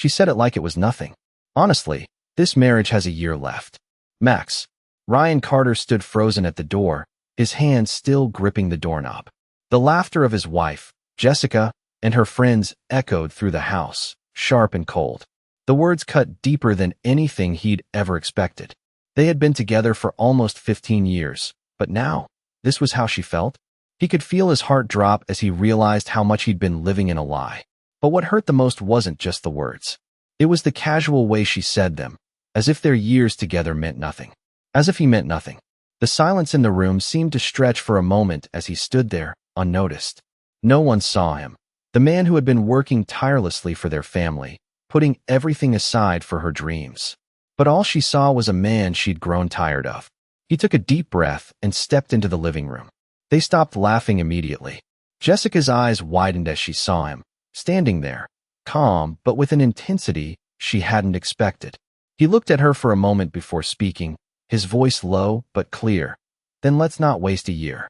She said it like it was nothing. Honestly, this marriage has a year left. Max. Ryan Carter stood frozen at the door, his hand still gripping the doorknob. The laughter of his wife, Jessica, and her friends echoed through the house, sharp and cold. The words cut deeper than anything he'd ever expected. They had been together for almost 15 years, but now, this was how she felt? He could feel his heart drop as he realized how much he'd been living in a lie. But what hurt the most wasn't just the words. It was the casual way she said them, as if their years together meant nothing. As if he meant nothing. The silence in the room seemed to stretch for a moment as he stood there, unnoticed. No one saw him. The man who had been working tirelessly for their family, putting everything aside for her dreams. But all she saw was a man she'd grown tired of. He took a deep breath and stepped into the living room. They stopped laughing immediately. Jessica's eyes widened as she saw him, standing there, calm but with an intensity she hadn't expected. He looked at her for a moment before speaking, his voice low but clear. Then let's not waste a year.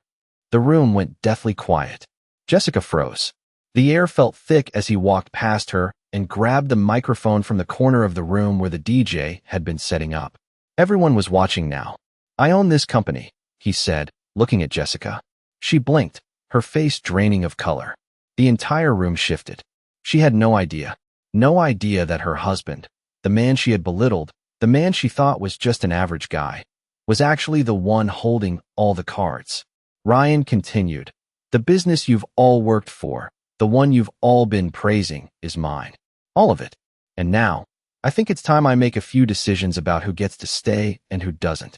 The room went deathly quiet. Jessica froze. The air felt thick as he walked past her and grabbed the microphone from the corner of the room where the DJ had been setting up. Everyone was watching now. I own this company, he said, looking at Jessica. She blinked, her face draining of color. The entire room shifted. She had no idea that her husband, the man she had belittled, the man she thought was just an average guy, was actually the one holding all the cards. Ryan continued, the business you've all worked for, the one you've all been praising, is mine. All of it. And now, I think it's time I make a few decisions about who gets to stay and who doesn't.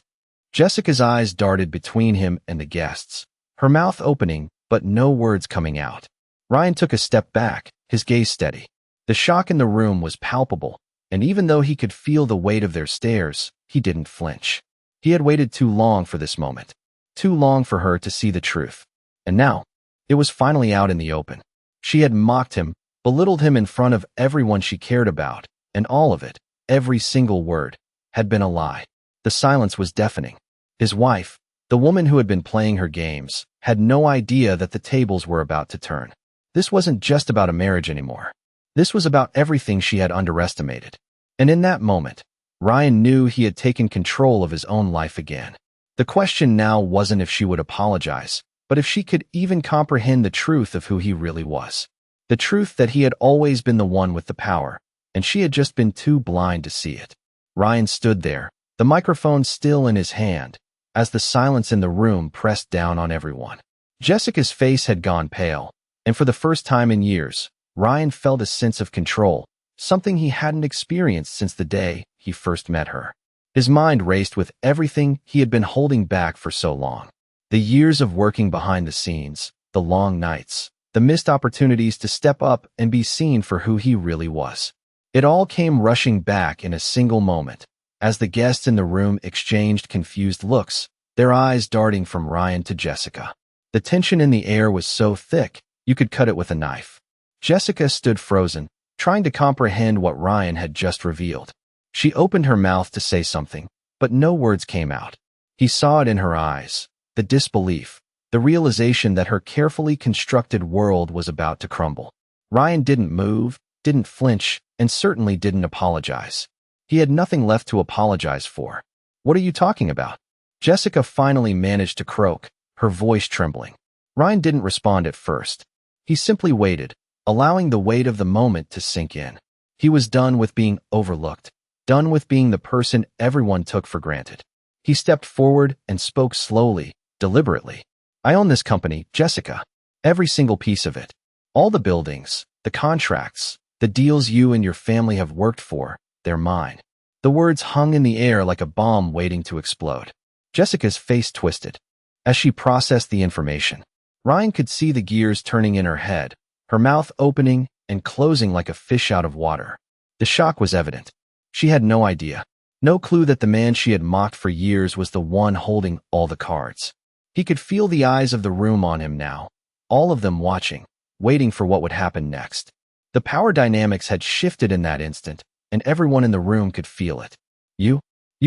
Jessica's eyes darted between him and the guests, her mouth opening, but no words coming out. Ryan took a step back, his gaze steady. The shock in the room was palpable, and even though he could feel the weight of their stares, he didn't flinch. He had waited too long for this moment. Too long for her to see the truth. And now, it was finally out in the open. She had mocked him, belittled him in front of everyone she cared about, and all of it, every single word, had been a lie. The silence was deafening. His wife, the woman who had been playing her games, had no idea that the tables were about to turn. This wasn't just about a marriage anymore. This was about everything she had underestimated. And in that moment, Ryan knew he had taken control of his own life again. The question now wasn't if she would apologize, but if she could even comprehend the truth of who he really was. The truth that he had always been the one with the power, and she had just been too blind to see it. Ryan stood there, the microphone still in his hand, as the silence in the room pressed down on everyone. Jessica's face had gone pale, and for the first time in years, Ryan felt a sense of control, something he hadn't experienced since the day he first met her. His mind raced with everything he had been holding back for so long. The years of working behind the scenes, the long nights, the missed opportunities to step up and be seen for who he really was. It all came rushing back in a single moment, as the guests in the room exchanged confused looks, their eyes darting from Ryan to Jessica. The tension in the air was so thick, you could cut it with a knife. Jessica stood frozen, trying to comprehend what Ryan had just revealed. She opened her mouth to say something, but no words came out. He saw it in her eyes, the disbelief, the realization that her carefully constructed world was about to crumble. Ryan didn't move, didn't flinch, and certainly didn't apologize. He had nothing left to apologize for. What are you talking about? Jessica finally managed to croak, her voice trembling. Ryan didn't respond at first. He simply waited, allowing the weight of the moment to sink in. He was done with being overlooked, done with being the person everyone took for granted. He stepped forward and spoke slowly, deliberately. I own this company, Jessica. Every single piece of it. All the buildings, the contracts, the deals you and your family have worked for, they're mine. The words hung in the air like a bomb waiting to explode. Jessica's face twisted. As she processed the information, Ryan could see the gears turning in her head, her mouth opening and closing like a fish out of water. The shock was evident. She had no idea, no clue that the man she had mocked for years was the one holding all the cards. He could feel the eyes of the room on him now, all of them watching, waiting for what would happen next. The power dynamics had shifted in that instant, and everyone in the room could feel it. You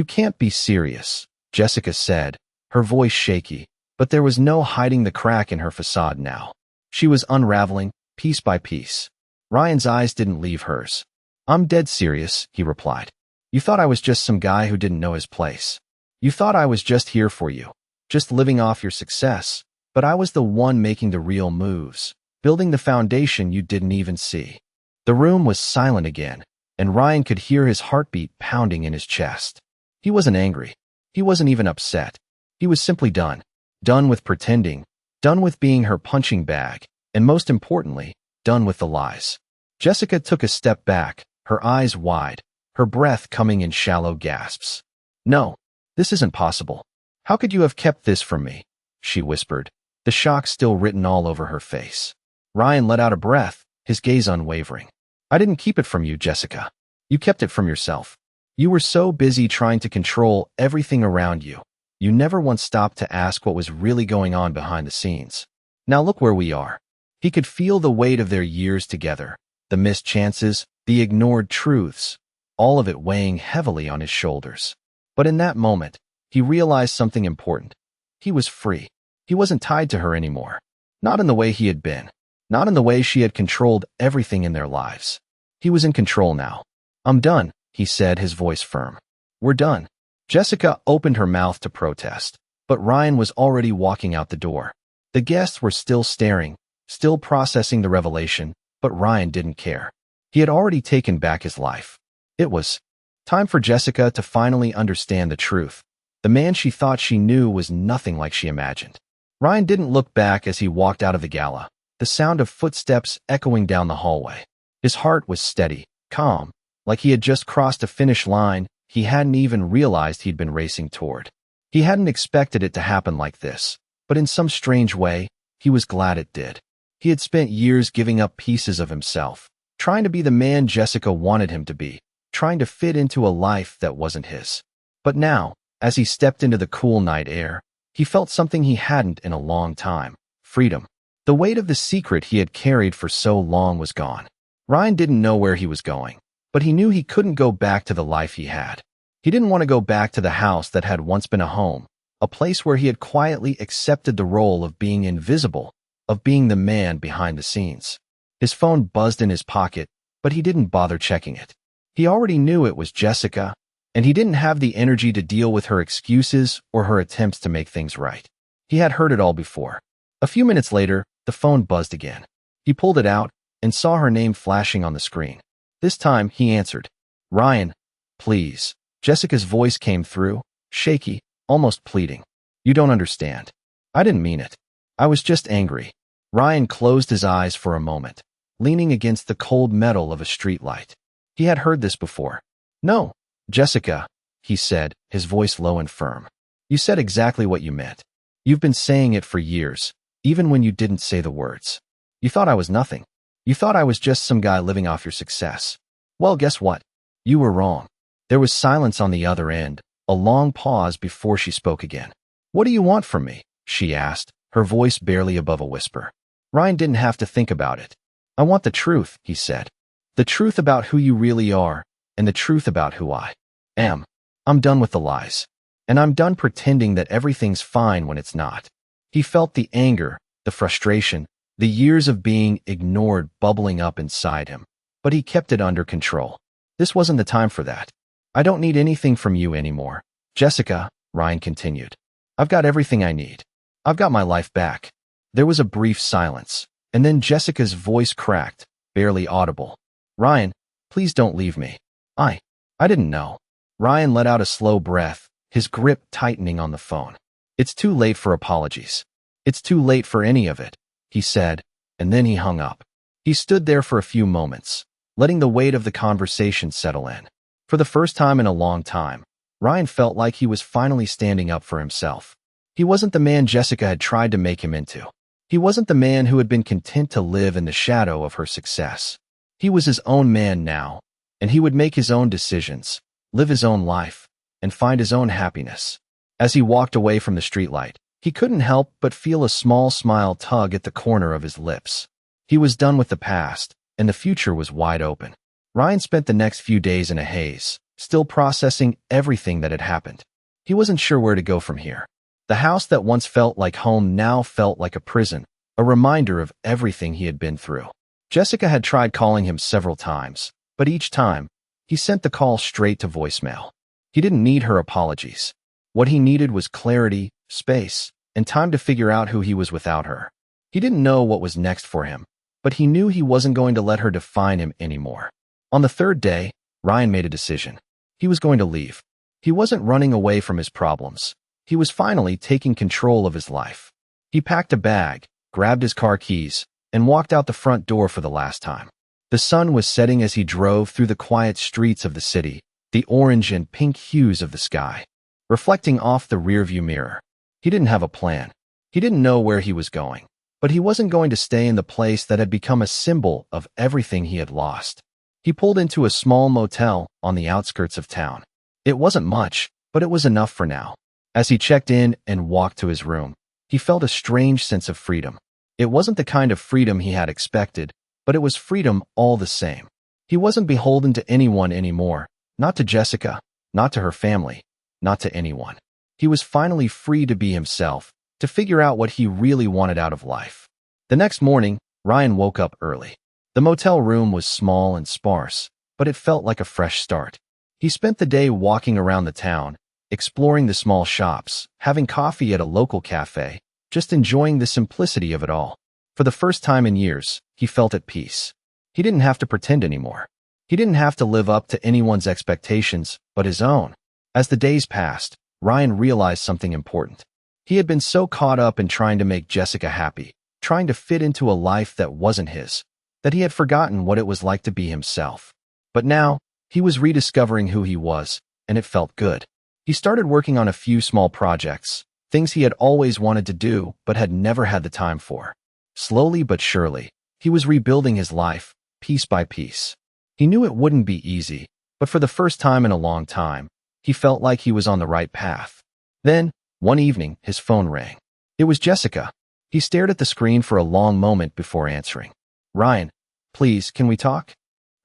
can't be serious, Jessica said, her voice shaky, but there was no hiding the crack in her facade now. She was unraveling, piece by piece. Ryan's eyes didn't leave hers. I'm dead serious, he replied. You thought I was just some guy who didn't know his place. You thought I was just here for you, just living off your success, but I was the one making the real moves, building the foundation you didn't even see. The room was silent again, and Ryan could hear his heartbeat pounding in his chest. He wasn't angry. He wasn't even upset. He was simply done. Done with pretending, done with being her punching bag, and most importantly, done with the lies. Jessica took a step back, her eyes wide, her breath coming in shallow gasps. No, this isn't possible. How could you have kept this from me? She whispered, the shock still written all over her face. Ryan let out a breath, his gaze unwavering. I didn't keep it from you, Jessica. You kept it from yourself. You were so busy trying to control everything around you. You never once stopped to ask what was really going on behind the scenes. Now look where we are. He could feel the weight of their years together, the missed chances, the ignored truths, all of it weighing heavily on his shoulders. But in that moment, he realized something important. He was free. He wasn't tied to her anymore. Not in the way he had been. Not in the way she had controlled everything in their lives. He was in control now. I'm done, he said, his voice firm. We're done. Jessica opened her mouth to protest, but Ryan was already walking out the door. The guests were still staring, still processing the revelation, but Ryan didn't care. He had already taken back his life. It was time for Jessica to finally understand the truth. The man she thought she knew was nothing like she imagined. Ryan didn't look back as he walked out of the gala, the sound of footsteps echoing down the hallway. His heart was steady, calm, like he had just crossed a finish line he hadn't even realized he'd been racing toward. He hadn't expected it to happen like this, but in some strange way, he was glad it did. He had spent years giving up pieces of himself, trying to be the man Jessica wanted him to be, trying to fit into a life that wasn't his. But now, as he stepped into the cool night air, he felt something he hadn't in a long time: freedom. The weight of the secret he had carried for so long was gone. Ryan didn't know where he was going, but he knew he couldn't go back to the life he had. He didn't want to go back to the house that had once been a home, a place where he had quietly accepted the role of being invisible, of being the man behind the scenes. His phone buzzed in his pocket, but he didn't bother checking it. He already knew it was Jessica, and he didn't have the energy to deal with her excuses or her attempts to make things right. He had heard it all before. A few minutes later, the phone buzzed again. He pulled it out and saw her name flashing on the screen. This time, he answered. Ryan, please. Jessica's voice came through, shaky, almost pleading. You don't understand. I didn't mean it. I was just angry. Ryan closed his eyes for a moment, leaning against the cold metal of a streetlight. He had heard this before. No, Jessica, he said, his voice low and firm. You said exactly what you meant. You've been saying it for years, even when you didn't say the words. You thought I was nothing. You thought I was just some guy living off your success. Well, guess what? You were wrong. There was silence on the other end, a long pause before she spoke again. What do you want from me? She asked, her voice barely above a whisper. Ryan didn't have to think about it. I want the truth, he said. The truth about who you really are, and the truth about who I am. I'm done with the lies. And I'm done pretending that everything's fine when it's not. He felt the anger, the frustration, the years of being ignored bubbling up inside him. But he kept it under control. This wasn't the time for that. I don't need anything from you anymore. Jessica, Ryan continued. I've got everything I need. I've got my life back. There was a brief silence, and then Jessica's voice cracked, barely audible. Ryan, please don't leave me. I didn't know. Ryan let out a slow breath, his grip tightening on the phone. It's too late for apologies. It's too late for any of it, he said, and then he hung up. He stood there for a few moments, letting the weight of the conversation settle in. For the first time in a long time, Ryan felt like he was finally standing up for himself. He wasn't the man Jessica had tried to make him into. He wasn't the man who had been content to live in the shadow of her success. He was his own man now, and he would make his own decisions, live his own life, and find his own happiness. As he walked away from the streetlight, he couldn't help but feel a small smile tug at the corner of his lips. He was done with the past, and the future was wide open. Ryan spent the next few days in a haze, still processing everything that had happened. He wasn't sure where to go from here. The house that once felt like home now felt like a prison, a reminder of everything he had been through. Jessica had tried calling him several times, But each time, he sent the call straight to voicemail. He didn't need her apologies. What he needed was clarity, space, and time to figure out who he was without her. He didn't know what was next for him, but he knew he wasn't going to let her define him anymore. On the third day, Ryan made a decision. He was going to leave. He wasn't running away from his problems. He was finally taking control of his life. He packed a bag, grabbed his car keys, and walked out the front door for the last time. The sun was setting as he drove through the quiet streets of the city, the orange and pink hues of the sky, reflecting off the rearview mirror. He didn't have a plan. He didn't know where he was going, but he wasn't going to stay in the place that had become a symbol of everything he had lost. He pulled into a small motel on the outskirts of town. It wasn't much, but it was enough for now. As he checked in and walked to his room, he felt a strange sense of freedom. It wasn't the kind of freedom he had expected, but it was freedom all the same. He wasn't beholden to anyone anymore, not to Jessica, not to her family, not to anyone. He was finally free to be himself, to figure out what he really wanted out of life. The next morning, Ryan woke up early. The motel room was small and sparse, but it felt like a fresh start. He spent the day walking around the town, exploring the small shops, having coffee at a local cafe, just enjoying the simplicity of it all. For the first time in years, he felt at peace. He didn't have to pretend anymore. He didn't have to live up to anyone's expectations but his own. As the days passed, Ryan realized something important. He had been so caught up in trying to make Jessica happy, trying to fit into a life that wasn't his, that he had forgotten what it was like to be himself. But now, he was rediscovering who he was, and it felt good. He started working on a few small projects, things he had always wanted to do but had never had the time for. Slowly but surely, he was rebuilding his life, piece by piece. He knew it wouldn't be easy, but for the first time in a long time, he felt like he was on the right path. Then, one evening, his phone rang. It was Jessica. He stared at the screen for a long moment before answering. "Ryan, please, can we talk?"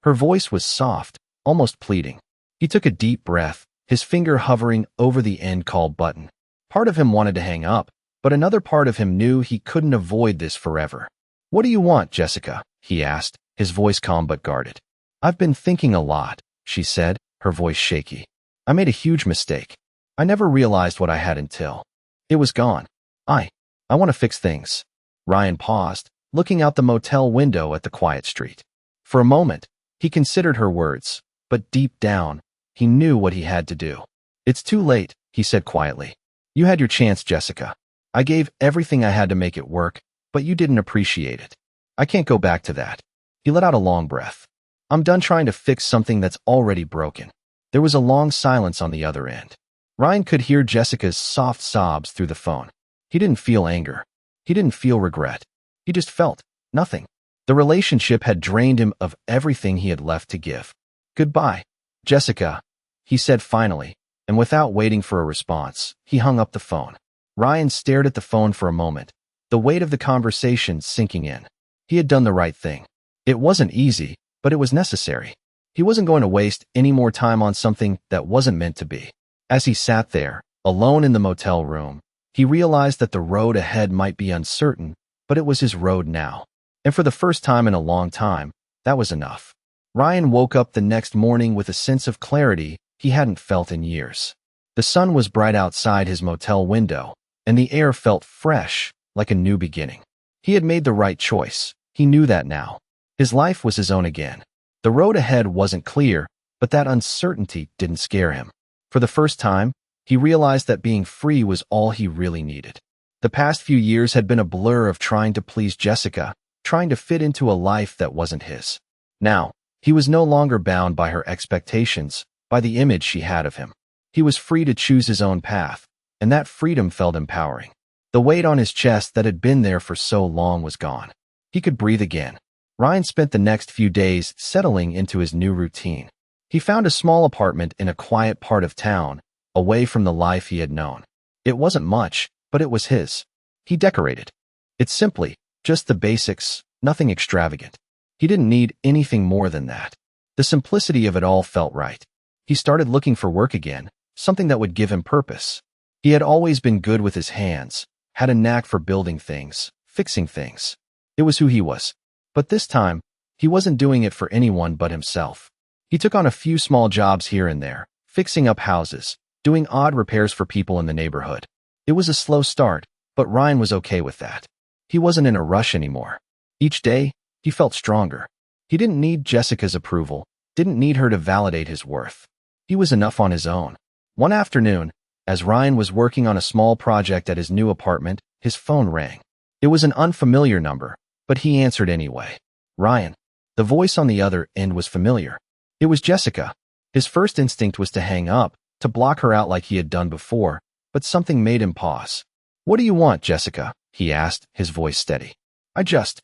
Her voice was soft, almost pleading. He took a deep breath, his finger hovering over the end call button. Part of him wanted to hang up, but another part of him knew he couldn't avoid this forever. "What do you want, Jessica?" he asked, his voice calm but guarded. "I've been thinking a lot," she said, her voice shaky. "I made a huge mistake. I never realized what I had until it was gone. I want to fix things." Ryan paused, looking out the motel window at the quiet street. For a moment, he considered her words, but deep down, he knew what he had to do. "It's too late," he said quietly. "You had your chance, Jessica. I gave everything I had to make it work, but you didn't appreciate it. I can't go back to that." He let out a long breath. "I'm done trying to fix something that's already broken." There was a long silence on the other end. Ryan could hear Jessica's soft sobs through the phone. He didn't feel anger. He didn't feel regret. He just felt nothing. The relationship had drained him of everything he had left to give. "Goodbye, Jessica," he said finally, and without waiting for a response, he hung up the phone. Ryan stared at the phone for a moment, the weight of the conversation sinking in. He had done the right thing. It wasn't easy, but it was necessary. He wasn't going to waste any more time on something that wasn't meant to be. As he sat there, alone in the motel room, he realized that the road ahead might be uncertain, but it was his road now. And for the first time in a long time, that was enough. Ryan woke up the next morning with a sense of clarity he hadn't felt in years. The sun was bright outside his motel window, and the air felt fresh, like a new beginning. He had made the right choice. He knew that now. His life was his own again. The road ahead wasn't clear, but that uncertainty didn't scare him. For the first time, he realized that being free was all he really needed. The past few years had been a blur of trying to please Jessica, trying to fit into a life that wasn't his. Now, he was no longer bound by her expectations, by the image she had of him. He was free to choose his own path, and that freedom felt empowering. The weight on his chest that had been there for so long was gone. He could breathe again. Ryan spent the next few days settling into his new routine. He found a small apartment in a quiet part of town, away from the life he had known. It wasn't much, but it was his. He decorated it simply, just the basics, nothing extravagant. He didn't need anything more than that. The simplicity of it all felt right. He started looking for work again, something that would give him purpose. He had always been good with his hands, had a knack for building things, fixing things. It was who he was. But this time, he wasn't doing it for anyone but himself. He took on a few small jobs here and there, fixing up houses, doing odd repairs for people in the neighborhood. It was a slow start, but Ryan was okay with that. He wasn't in a rush anymore. Each day, he felt stronger. He didn't need Jessica's approval, didn't need her to validate his worth. He was enough on his own. One afternoon, as Ryan was working on a small project at his new apartment, his phone rang. It was an unfamiliar number, but he answered anyway. Ryan. The voice on the other end was familiar. It was Jessica. His first instinct was to hang up, to block her out like he had done before, but something made him pause. "What do you want, Jessica?" he asked, his voice steady. I just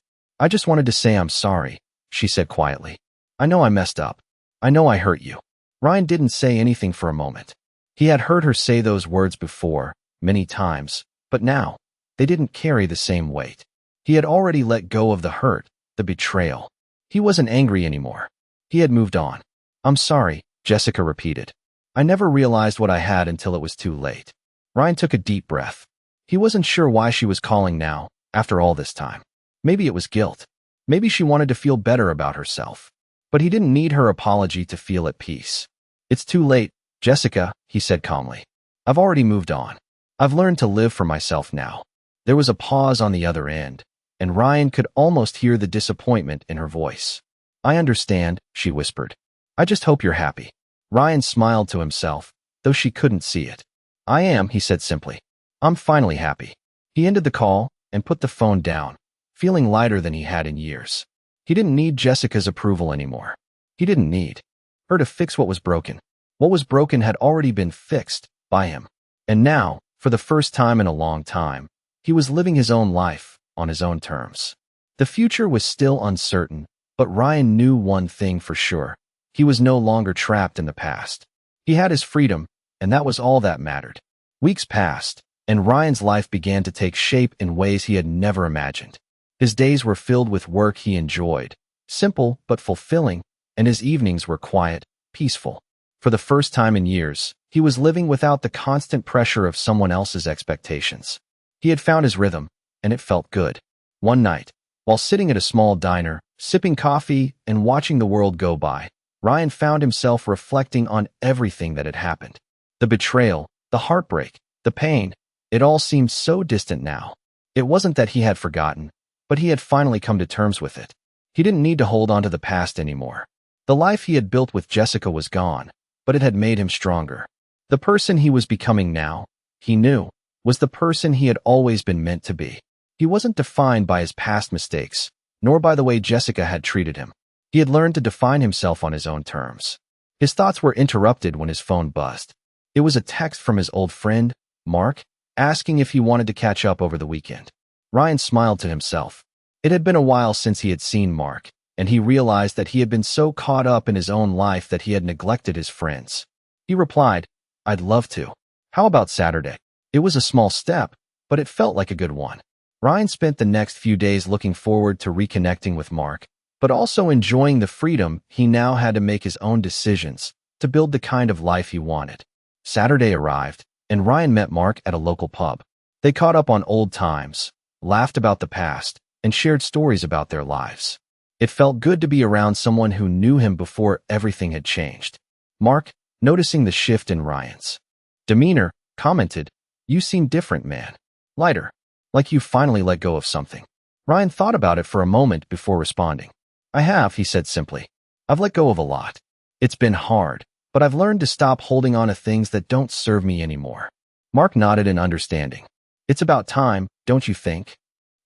wanted to say I'm sorry," she said quietly. "I know I messed up. I know I hurt you." Ryan didn't say anything for a moment. He had heard her say those words before, many times, but now, they didn't carry the same weight. He had already let go of the hurt, the betrayal. He wasn't angry anymore. He had moved on. "I'm sorry," Jessica repeated. "I never realized what I had until it was too late." Ryan took a deep breath. He wasn't sure why she was calling now, after all this time. Maybe it was guilt. Maybe she wanted to feel better about herself. But he didn't need her apology to feel at peace. "It's too late, Jessica," he said calmly. "I've already moved on. I've learned to live for myself now." There was a pause on the other end, and Ryan could almost hear the disappointment in her voice. "I understand," she whispered. "I just hope you're happy." Ryan smiled to himself, though she couldn't see it. "I am," he said simply. "I'm finally happy." He ended the call and put the phone down, feeling lighter than he had in years. He didn't need Jessica's approval anymore. He didn't need her to fix what was broken. What was broken had already been fixed by him. And now, for the first time in a long time, he was living his own life on his own terms. The future was still uncertain, but Ryan knew one thing for sure. He was no longer trapped in the past. He had his freedom, and that was all that mattered. Weeks passed, and Ryan's life began to take shape in ways he had never imagined. His days were filled with work he enjoyed, simple but fulfilling, and his evenings were quiet, peaceful. For the first time in years, he was living without the constant pressure of someone else's expectations. He had found his rhythm, and it felt good. One night, while sitting at a small diner, sipping coffee and watching the world go by, Ryan found himself reflecting on everything that had happened. The betrayal, the heartbreak, the pain, it all seemed so distant now. It wasn't that he had forgotten, but he had finally come to terms with it. He didn't need to hold on to the past anymore. The life he had built with Jessica was gone, but it had made him stronger. The person he was becoming now, he knew, was the person he had always been meant to be. He wasn't defined by his past mistakes, nor by the way Jessica had treated him. He had learned to define himself on his own terms. His thoughts were interrupted when his phone buzzed. It was a text from his old friend, Mark, asking if he wanted to catch up over the weekend. Ryan smiled to himself. It had been a while since he had seen Mark, and he realized that he had been so caught up in his own life that he had neglected his friends. He replied, "I'd love to. How about Saturday?" It was a small step, but it felt like a good one. Ryan spent the next few days looking forward to reconnecting with Mark, but also enjoying the freedom he now had to make his own decisions, to build the kind of life he wanted. Saturday arrived, and Ryan met Mark at a local pub. They caught up on old times, laughed about the past, and shared stories about their lives. It felt good to be around someone who knew him before everything had changed. Mark, noticing the shift in Ryan's demeanor, commented, "You seem different, man. Lighter. Like you finally let go of something." Ryan thought about it for a moment before responding. "I have," he said simply. "I've let go of a lot. It's been hard, but I've learned to stop holding on to things that don't serve me anymore." Mark nodded in understanding. "It's about time, don't you think?"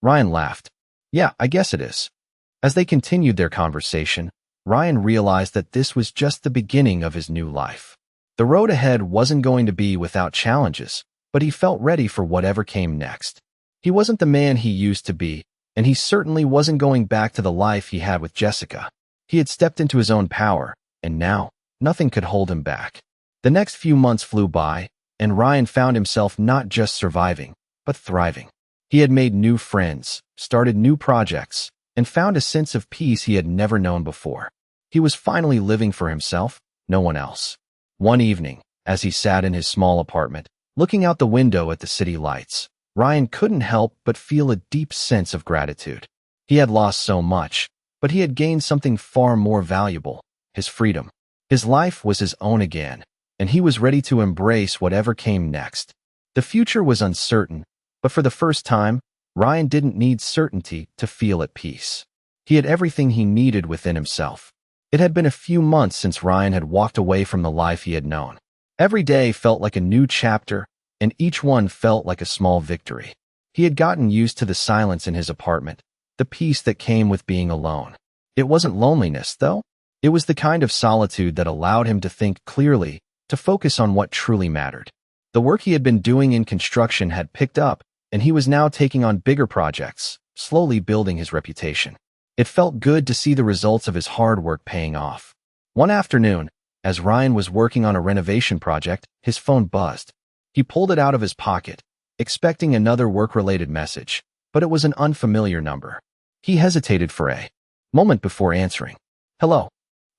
Ryan laughed. "Yeah, I guess it is." As they continued their conversation, Ryan realized that this was just the beginning of his new life. The road ahead wasn't going to be without challenges, but he felt ready for whatever came next. He wasn't the man he used to be, and he certainly wasn't going back to the life he had with Jessica. He had stepped into his own power, and now, nothing could hold him back. The next few months flew by, and Ryan found himself not just surviving, but thriving. He had made new friends, started new projects, and found a sense of peace he had never known before. He was finally living for himself, no one else. One evening, as he sat in his small apartment, looking out the window at the city lights, Ryan couldn't help but feel a deep sense of gratitude. He had lost so much, but he had gained something far more valuable, his freedom. His life was his own again, and he was ready to embrace whatever came next. The future was uncertain, but for the first time, Ryan didn't need certainty to feel at peace. He had everything he needed within himself. It had been a few months since Ryan had walked away from the life he had known. Every day felt like a new chapter, and each one felt like a small victory. He had gotten used to the silence in his apartment, the peace that came with being alone. It wasn't loneliness, though. It was the kind of solitude that allowed him to think clearly, to focus on what truly mattered. The work he had been doing in construction had picked up, and he was now taking on bigger projects, slowly building his reputation. It felt good to see the results of his hard work paying off. One afternoon, as Ryan was working on a renovation project, his phone buzzed. He pulled it out of his pocket, expecting another work-related message, but it was an unfamiliar number. He hesitated for a moment before answering. "Hello,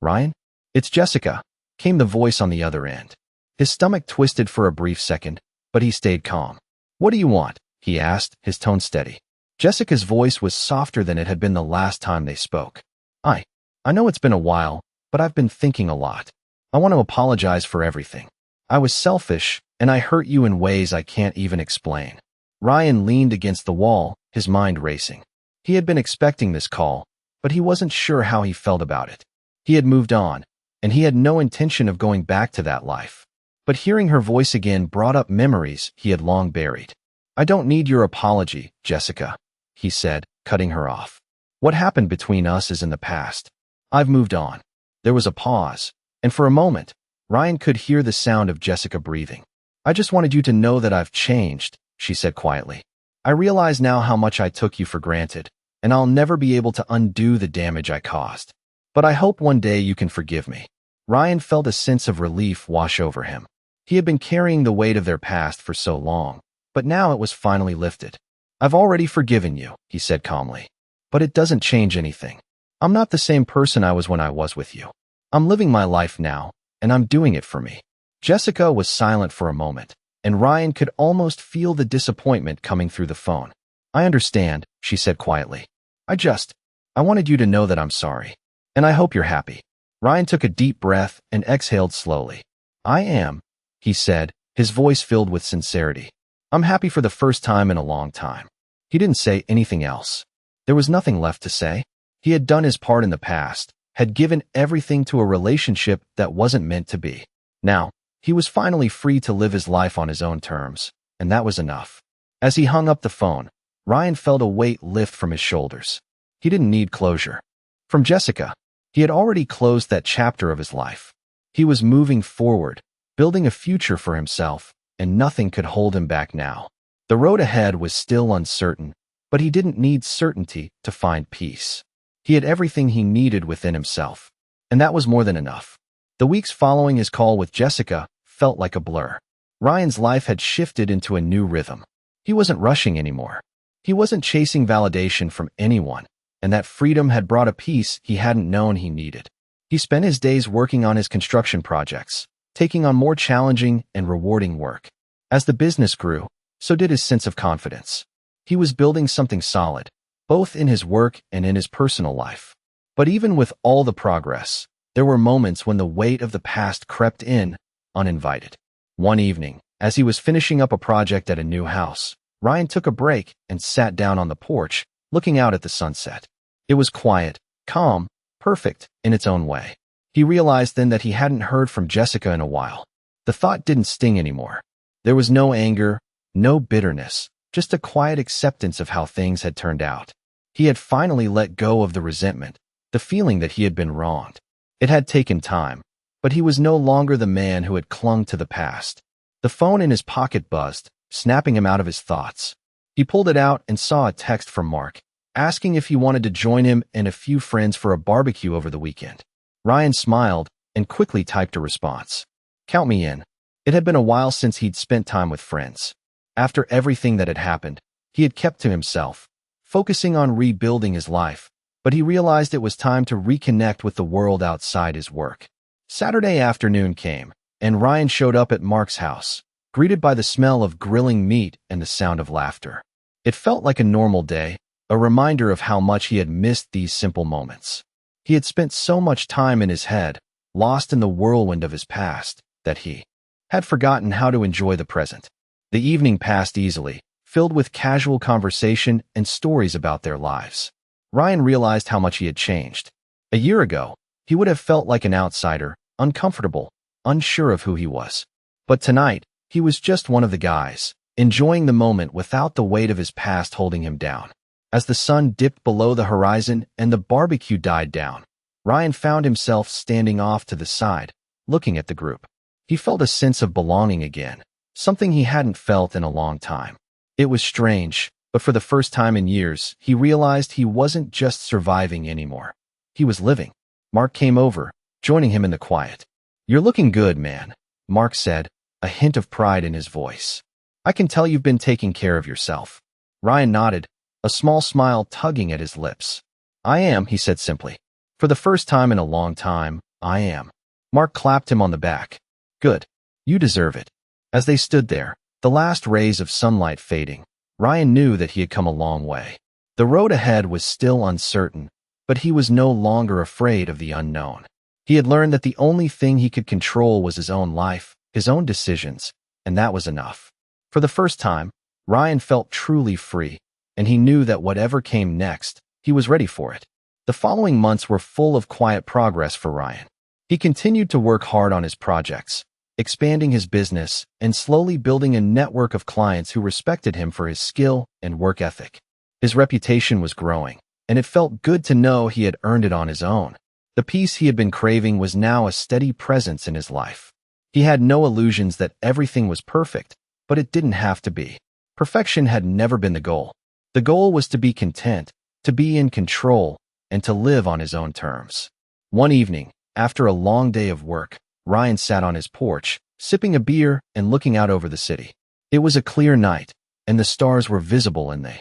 Ryan? It's Jessica," came the voice on the other end. His stomach twisted for a brief second, but he stayed calm. "What do you want?" he asked, his tone steady. Jessica's voice was softer than it had been the last time they spoke. I know it's been a while, but I've been thinking a lot. I want to apologize for everything. I was selfish, and I hurt you in ways I can't even explain." Ryan leaned against the wall, his mind racing. He had been expecting this call, but he wasn't sure how he felt about it. He had moved on, and he had no intention of going back to that life. But hearing her voice again brought up memories he had long buried. "I don't need your apology, Jessica," he said, cutting her off. "What happened between us is in the past. I've moved on." There was a pause, and for a moment, Ryan could hear the sound of Jessica breathing. "I just wanted you to know that I've changed," she said quietly. "I realize now how much I took you for granted, and I'll never be able to undo the damage I caused. But I hope one day you can forgive me." Ryan felt a sense of relief wash over him. He had been carrying the weight of their past for so long, but now it was finally lifted. "I've already forgiven you," he said calmly. "But it doesn't change anything. I'm not the same person I was when I was with you. I'm living my life now, and I'm doing it for me." Jessica was silent for a moment, and Ryan could almost feel the disappointment coming through the phone. "I understand," she said quietly. I wanted you to know that I'm sorry. And I hope you're happy." Ryan took a deep breath and exhaled slowly. "I am," he said, his voice filled with sincerity. "I'm happy for the first time in a long time." He didn't say anything else. There was nothing left to say. He had done his part in the past, had given everything to a relationship that wasn't meant to be. Now, he was finally free to live his life on his own terms, and that was enough. As he hung up the phone, Ryan felt a weight lift from his shoulders. He didn't need closure from Jessica. He had already closed that chapter of his life. He was moving forward, building a future for himself, and nothing could hold him back now. The road ahead was still uncertain, but he didn't need certainty to find peace. He had everything he needed within himself, and that was more than enough. The weeks following his call with Jessica felt like a blur. Ryan's life had shifted into a new rhythm. He wasn't rushing anymore. He wasn't chasing validation from anyone, and that freedom had brought a peace he hadn't known he needed. He spent his days working on his construction projects, taking on more challenging and rewarding work. As the business grew, so did his sense of confidence. He was building something solid, both in his work and in his personal life. But even with all the progress, there were moments when the weight of the past crept in, uninvited. One evening, as he was finishing up a project at a new house, Ryan took a break and sat down on the porch, looking out at the sunset. It was quiet, calm, perfect in its own way. He realized then that he hadn't heard from Jessica in a while. The thought didn't sting anymore. There was no anger, no bitterness, just a quiet acceptance of how things had turned out. He had finally let go of the resentment, the feeling that he had been wronged. It had taken time, but he was no longer the man who had clung to the past. The phone in his pocket buzzed, snapping him out of his thoughts. He pulled it out and saw a text from Mark, asking if he wanted to join him and a few friends for a barbecue over the weekend. Ryan smiled and quickly typed a response. "Count me in." It had been a while since he'd spent time with friends. After everything that had happened, he had kept to himself, focusing on rebuilding his life, but he realized it was time to reconnect with the world outside his work. Saturday afternoon came, and Ryan showed up at Mark's house, greeted by the smell of grilling meat and the sound of laughter. It felt like a normal day, a reminder of how much he had missed these simple moments. He had spent so much time in his head, lost in the whirlwind of his past, that he had forgotten how to enjoy the present. The evening passed easily, filled with casual conversation and stories about their lives. Ryan realized how much he had changed. A year ago, he would have felt like an outsider, uncomfortable, unsure of who he was. But tonight, he was just one of the guys, enjoying the moment without the weight of his past holding him down. As the sun dipped below the horizon and the barbecue died down, Ryan found himself standing off to the side, looking at the group. He felt a sense of belonging again, something he hadn't felt in a long time. It was strange, but for the first time in years, he realized he wasn't just surviving anymore. He was living. Mark came over, joining him in the quiet. "You're looking good, man," Mark said, a hint of pride in his voice. "I can tell you've been taking care of yourself." Ryan nodded, a small smile tugging at his lips. "I am," he said simply. "For the first time in a long time, I am." Mark clapped him on the back. "Good. You deserve it." As they stood there, the last rays of sunlight fading, Ryan knew that he had come a long way. The road ahead was still uncertain, but he was no longer afraid of the unknown. He had learned that the only thing he could control was his own life, his own decisions, and that was enough. For the first time, Ryan felt truly free, and he knew that whatever came next, he was ready for it. The following months were full of quiet progress for Ryan. He continued to work hard on his projects, expanding his business and slowly building a network of clients who respected him for his skill and work ethic. His reputation was growing, and it felt good to know he had earned it on his own. The peace he had been craving was now a steady presence in his life. He had no illusions that everything was perfect, but it didn't have to be. Perfection had never been the goal. The goal was to be content, to be in control, and to live on his own terms. One evening, after a long day of work, Ryan sat on his porch, sipping a beer and looking out over the city. It was a clear night, and the stars were visible in the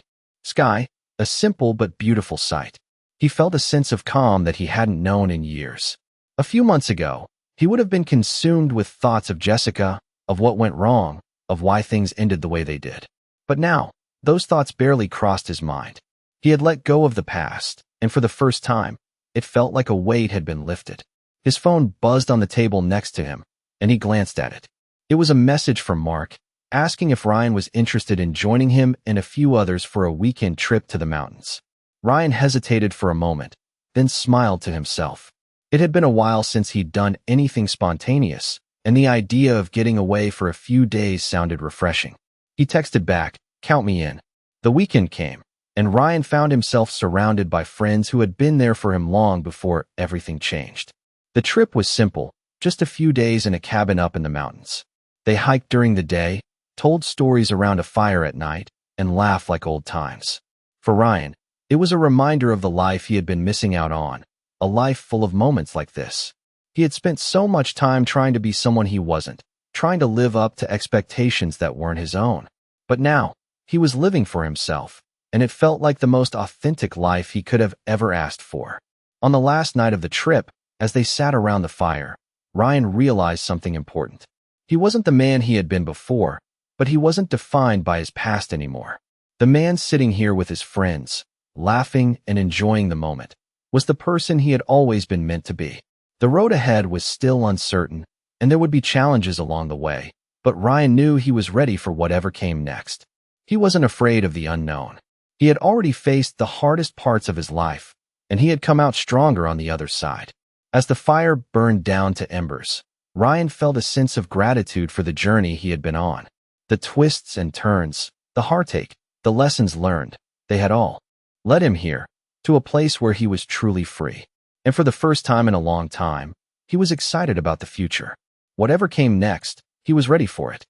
sky, a simple but beautiful sight. He felt a sense of calm that he hadn't known in years. A few months ago, he would have been consumed with thoughts of Jessica, of what went wrong, of why things ended the way they did. But now, those thoughts barely crossed his mind. He had let go of the past, and for the first time, it felt like a weight had been lifted. His phone buzzed on the table next to him, and he glanced at it. It was a message from Mark, asking if Ryan was interested in joining him and a few others for a weekend trip to the mountains. Ryan hesitated for a moment, then smiled to himself. It had been a while since he'd done anything spontaneous, and the idea of getting away for a few days sounded refreshing. He texted back, "Count me in." The weekend came, and Ryan found himself surrounded by friends who had been there for him long before everything changed. The trip was simple, just a few days in a cabin up in the mountains. They hiked during the day, told stories around a fire at night, and laughed like old times. For Ryan, it was a reminder of the life he had been missing out on, a life full of moments like this. He had spent so much time trying to be someone he wasn't, trying to live up to expectations that weren't his own. But now, he was living for himself, and it felt like the most authentic life he could have ever asked for. On the last night of the trip, as they sat around the fire, Ryan realized something important. He wasn't the man he had been before, but he wasn't defined by his past anymore. The man sitting here with his friends, laughing and enjoying the moment, was the person he had always been meant to be. The road ahead was still uncertain, and there would be challenges along the way, but Ryan knew he was ready for whatever came next. He wasn't afraid of the unknown. He had already faced the hardest parts of his life, and he had come out stronger on the other side. As the fire burned down to embers, Ryan felt a sense of gratitude for the journey he had been on. The twists and turns, the heartache, the lessons learned, they had all led him here, to a place where he was truly free. And for the first time in a long time, he was excited about the future. Whatever came next, he was ready for it.